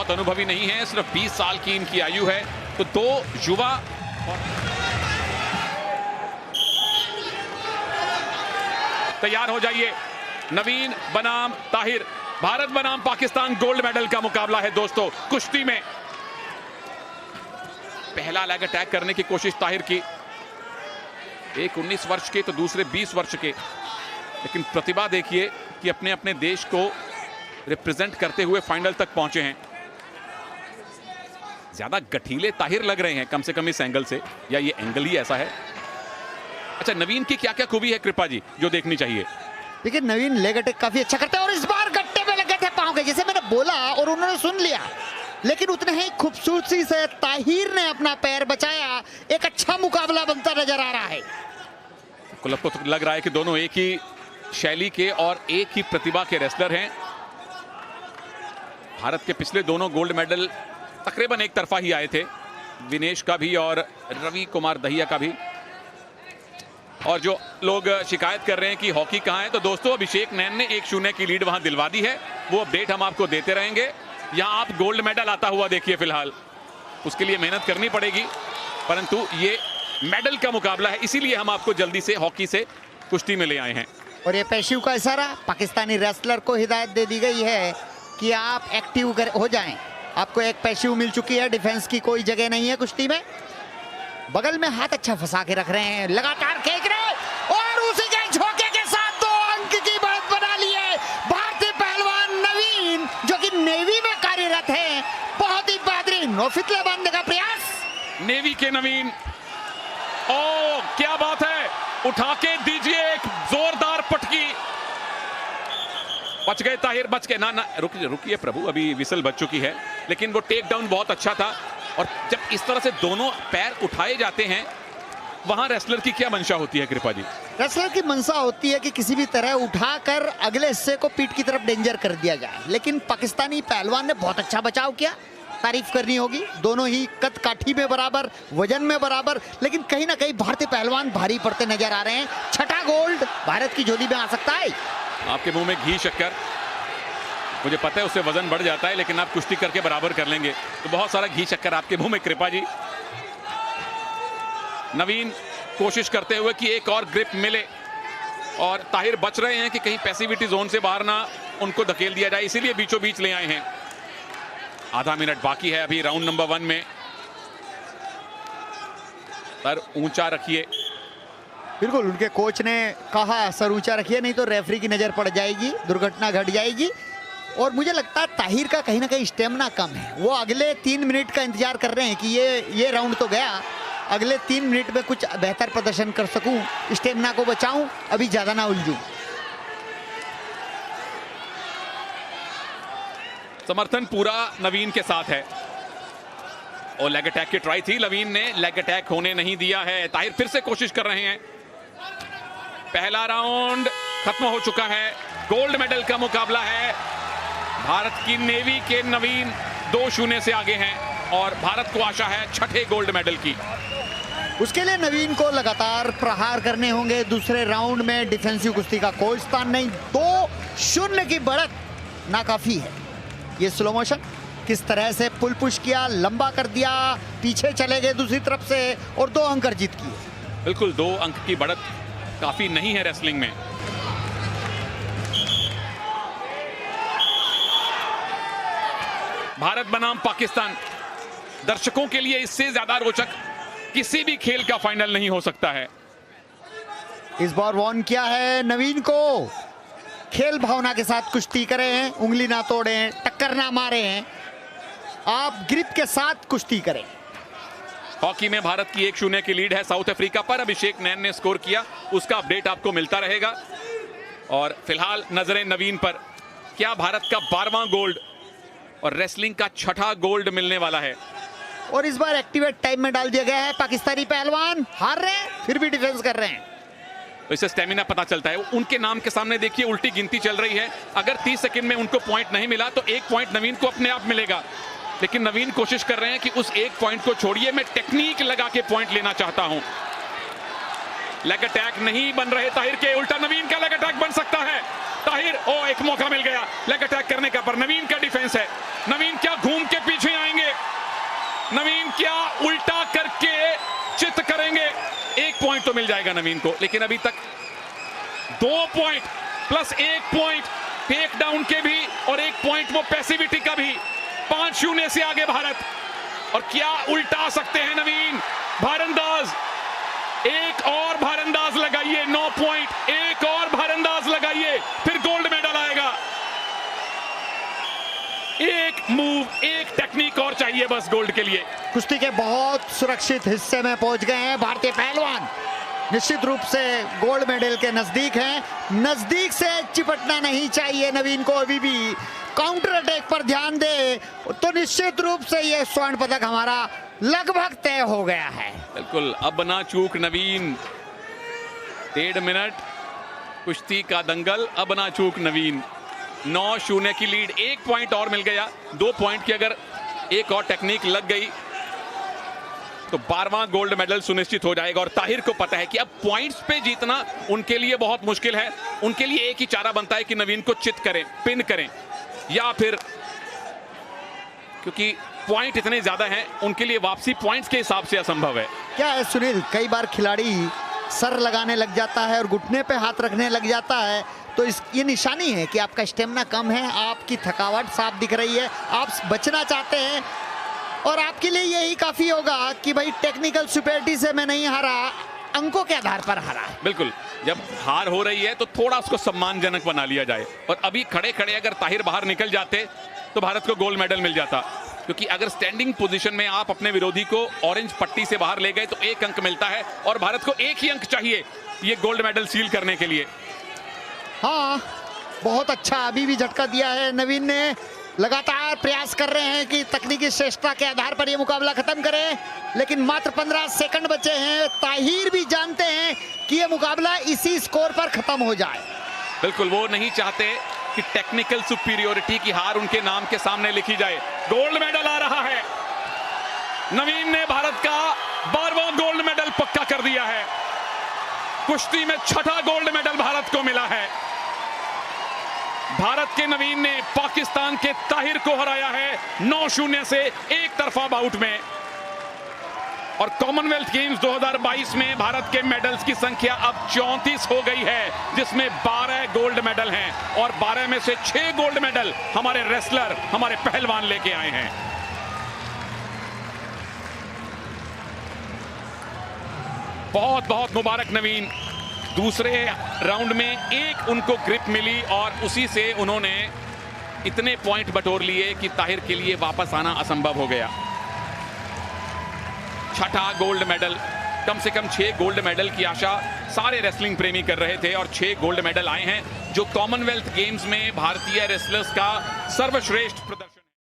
बहुत अनुभवी नहीं है, सिर्फ 20 साल की इनकी आयु है। तो दो युवा तैयार हो जाइए। नवीन बनाम ताहिर, भारत बनाम पाकिस्तान गोल्ड मेडल का मुकाबला है दोस्तों। कुश्ती में पहला लेग अटैक करने की कोशिश ताहिर की, एक 19 वर्ष के तो दूसरे 20 वर्ष के, लेकिन प्रतिभा देखिए कि अपने अपने देश को रिप्रेजेंट करते हुए फाइनल तक पहुंचे हैं। ज्यादा गठीले ताहिर लग रहे हैं कम से कम इस एंगल से, या ये एंगल ही ऐसा है। अच्छा, नवीन की क्या क्या खूबी है कृपा जी जो देखनी चाहिए? देखिए, नवीन लेग अटैक काफी अच्छा करते हैं और इस बार गट्टे में लगे थे पांव के, जैसे मैंने बोला और उन्होंने सुन लिया, लेकिन उतने ही खूबसूरती से ताहिर ने अपना पैर बचाया। एक अच्छा मुकाबला बनता नजर आ रहा है। क्लब को तो लग रहा है कि दोनों एक ही शैली के और एक ही प्रतिभा के रेसलर हैं। भारत के पिछले दोनों गोल्ड मेडल तकरीबन एक तरफा ही आए थे, विनेश का भी और रवि कुमार दहिया का भी। और जो लोग शिकायत कर रहे हैं कि हॉकी कहां है, तो दोस्तों अभिषेक नैन ने 1-0 की लीड वहां दिलवा दी है। वो अपडेट हम आपको देते रहेंगे। यहां आप गोल्ड मेडल आता हुआ देखिए, फिलहाल उसके लिए मेहनत करनी पड़ेगी, परंतु ये मेडल का मुकाबला है, इसीलिए हम आपको जल्दी से हॉकी से कुश्ती में ले आए हैं। और ये पेशिव का इशारा पाकिस्तानी रेसलर को हिदायत दे दी गई है कि आप एक्टिव हो जाएं। आपको एक पेशिव मिल चुकी है, डिफेंस की कोई जगह नहीं है कुश्ती में। बगल में हाथ अच्छा फंसा के रख रहे हैं, लगातार खींच रहे और उसी के झोंके के साथ 2 अंक की बढ़त बना ली है भारतीय पहलवान नवीन, जो कि नेवी में कार्यरत है। बहुत ही बेहतरीन नौफितले बांधने का प्रयास, नेवी के नवीन। ओ क्या बात है, उठा के दीजिए एक जोरदार पटकी। बच गए ताहिर, बच गए। ना रुकिए प्रभु, अभी विसल बच चुकी है, लेकिन वो टेक डाउन बहुत अच्छा था। और जब इस तरह से दोनों पैर उठाए जाते हैं, वहां रेसलर की क्या मंशा होती है कृपा जी? रेसलर की मंशा होती है कि किसी भी तरह उठाकर अगले हिस्से को पीठ की तरफ डेंजर कर दिया जाए, लेकिन पाकिस्तानी पहलवान ने बहुत अच्छा बचाव किया, तारीफ करनी होगी। दोनों ही कद काठी में बराबर, वजन में बराबर, लेकिन कहीं ना कहीं भारतीय पहलवान भारी पड़ते नजर आ रहे हैं। छठा गोल्ड भारत की झोली में आ सकता है। आपके मुंह में घी शक्कर, मुझे पता है उससे वजन बढ़ जाता है, लेकिन आप कुश्ती करके बराबर कर लेंगे, तो बहुत सारा घी शक्कर आपके मुंह में कृपा जी। नवीन कोशिश करते हुए कि एक और ग्रिप मिले, और ताहिर बच रहे हैं कि कहीं पैसिविटी जोन से बाहर ना उनको धकेल दिया जाए, इसीलिए बीचों बीच ले आए हैं। आधा मिनट बाकी है अभी राउंड नंबर 1 में। सर ऊंचा रखिए। बिल्कुल, उनके कोच ने कहा सर ऊंचा रखिए, नहीं तो रेफरी की नजर पड़ जाएगी, दुर्घटना घट जाएगी। और मुझे लगता है ताहिर का कहीं ना कहीं स्टेमिना कम है। वो अगले 3 मिनट का इंतजार कर रहे हैं कि ये राउंड तो गया, अगले 3 मिनट में कुछ बेहतर प्रदर्शन कर सकूं, स्टेमिना को बचाऊं, अभी ज्यादा ना उलझूं। समर्थन पूरा नवीन के साथ है। और लेग अटैक की ट्राई थी, नवीन ने लेग अटैक होने नहीं दिया है। ताहिर फिर से कोशिश कर रहे हैं। पहला राउंड खत्म हो चुका है। गोल्ड मेडल का मुकाबला है। भारत की नेवी के नवीन 2-0 से आगे हैं और भारत को आशा है छठे गोल्ड मेडल की। उसके लिए नवीन को लगातार प्रहार करने होंगे। दूसरे राउंड में डिफेंसिव कुश्ती का कोई स्थान नहीं। 2-0 की बढ़त नाकाफी है। ये स्लो मोशन किस तरह से पुल पुश किया, लंबा कर दिया, पीछे चले गए दूसरी तरफ से और 2 अंक अर्जित किए। बिल्कुल, 2 अंक की बढ़त काफी नहीं है रेसलिंग में। भारत बनाम पाकिस्तान, दर्शकों के लिए इससे ज्यादा रोचक किसी भी खेल का फाइनल नहीं हो सकता है। इस बार वॉर्न किया है नवीन को, खेल भावना के साथ कुश्ती करें, उंगली ना तोड़ें, टक्कर ना मारें, आप ग्रिप के साथ कुश्ती करें। हॉकी में भारत की 1-0 की लीड है साउथ अफ्रीका पर। अभिषेक नैन ने स्कोर किया, उसका अपडेट आपको मिलता रहेगा। और फिलहाल नजरें नवीन पर। क्या भारत का 12वां गोल्ड और रेसलिंग का 6ठा गोल्ड मिलने वाला है? और इस बार एक्टिवेट टाइम में डाल दिया गया है। पाकिस्तानी पहलवान हार रहे हैं, फिर भी डिफेंस कर रहे हैं, तो इससे स्टेमिना पता चलता है। उनके नाम के सामने देखिए उल्टी गिनती चल रही है। अगर 30 सेकंड में उनको पॉइंट नहीं मिला तो 1 पॉइंट नवीन को अपने आप मिलेगा, लेकिन नवीन कोशिश कर रहे हैं कि उस 1 पॉइंट को छोड़िए, मैं टेक्निक लगा के पॉइंट लेना चाहता हूं। लेग अटैक नहीं बन रहे ताहिर के, उल्टा नवीन का लेग अटैक बन सकता है। ताहिर, एक मौका मिल गया लेग अटैक करने का, पर नवीन का डिफेंस है। नवीन क्या घूम के क्या उल्टा करके चित करेंगे? 1 पॉइंट तो मिल जाएगा नवीन को, लेकिन अभी तक 2 point plus 1 point take down के भी और 1 पॉइंट वो पैसिविटी का भी। 5-0 से आगे भारत। और क्या उल्टा सकते हैं नवीन? भारंदाज, एक और भारंदाज लगाइए, 9 पॉइंट, एक और भारंदाज लगाइए, फिर गोल्ड मेडल आएगा। एक मूव, एक टेक्निक और चाहिए बस गोल्ड के लिए। कुश्ती के बहुत सुरक्षित हिस्से में पहुंच गए हैं भारतीय पहलवान। निश्चित रूप से गोल्ड मेडल के नजदीक हैं। नजदीक से चिपटना नहीं चाहिए नवीन को अभी भी। काउंटर अटैक पर ध्यान दे तो निश्चित रूप से यह स्वर्ण पदक हमारा लगभग तय हो गया है। बिल्कुल, अब ना चूक नवीन। 1.5 मिनट कुश्ती का दंगल, अब ना चूक नवीन। 9-0 की लीड, 1 पॉइंट और मिल गया। 2 पॉइंट की अगर एक और टेक्निक लग गई तो 12वां गोल्ड मेडल सुनिश्चित हो जाएगा। और ताहिर को पता है कि अब पॉइंट्स पे जीतना उनके लिए बहुत मुश्किल है। उनके लिए एक ही चारा बनता है कि नवीन को चित करें, पिन करें, या फिर क्योंकि पॉइंट इतने ज्यादा हैं उनके लिए वापसी पॉइंट्स के हिसाब से असंभव है। क्या है सुनील, कई बार खिलाड़ी सर लगाने लग जाता है और घुटने पे हाथ रखने लग जाता है, तो ये निशानी है कि आपका स्टेमिना कम है, आपकी थकावट साफ दिख रही है, आप बचना चाहते हैं। और आपके लिए यही काफी होगा कि भाई टेक्निकल सुपेरिटी से मैं नहीं हारा, अंकों के आधार पर हारा। बिल्कुल, जब हार हो रही है तो थोड़ा उसको सम्मानजनक बना लिया जाए। और अभी खड़े खड़े अगर ताहिर बाहर निकल जाते तो भारत को गोल्ड मेडल मिल जाता, क्योंकि अगर स्टैंडिंग पोजीशन में आप अपने विरोधी को ऑरेंज पट्टी से बाहर ले गए तो 1 अंक मिलता है और भारत को 1 ही अंक चाहिए ये गोल्ड मेडल सील करने के लिए। हाँ, बहुत अच्छा अभी भी झटका दिया है नवीन ने। लगातार प्रयास कर रहे हैं कि तकनीकी श्रेष्ठता के आधार पर यह मुकाबला खत्म करें, लेकिन मात्र 15 सेकंड बचे हैं। ताहिर भी जानते हैं कि यह मुकाबला इसी स्कोर पर खत्म हो जाए। बिल्कुल, वो नहीं चाहते कि टेक्निकल सुपीरियोरिटी की हार उनके नाम के सामने लिखी जाए। गोल्ड मेडल आ रहा है। नवीन ने भारत का 12वां गोल्ड मेडल पक्का कर दिया है। कुश्ती में 6ठा गोल्ड मेडल भारत को मिला है। भारत के नवीन ने पाकिस्तान के ताहिर को हराया है 9-0 से एक तरफा बाउट में। और कॉमनवेल्थ गेम्स 2022 में भारत के मेडल्स की संख्या अब 34 हो गई है, जिसमें 12 गोल्ड मेडल हैं और 12 में से 6 गोल्ड मेडल हमारे रेसलर, हमारे पहलवान लेके आए हैं। बहुत बहुत मुबारक नवीन। दूसरे राउंड में एक उनको ग्रिप मिली और उसी से उन्होंने इतने पॉइंट बटोर लिए कि ताहिर के लिए वापस आना असंभव हो गया। 6ठा गोल्ड मेडल, कम से कम 6 गोल्ड मेडल की आशा सारे रेसलिंग प्रेमी कर रहे थे और 6 गोल्ड मेडल आए हैं, जो कॉमनवेल्थ गेम्स में भारतीय रेसलर्स का सर्वश्रेष्ठ प्रदर्शन।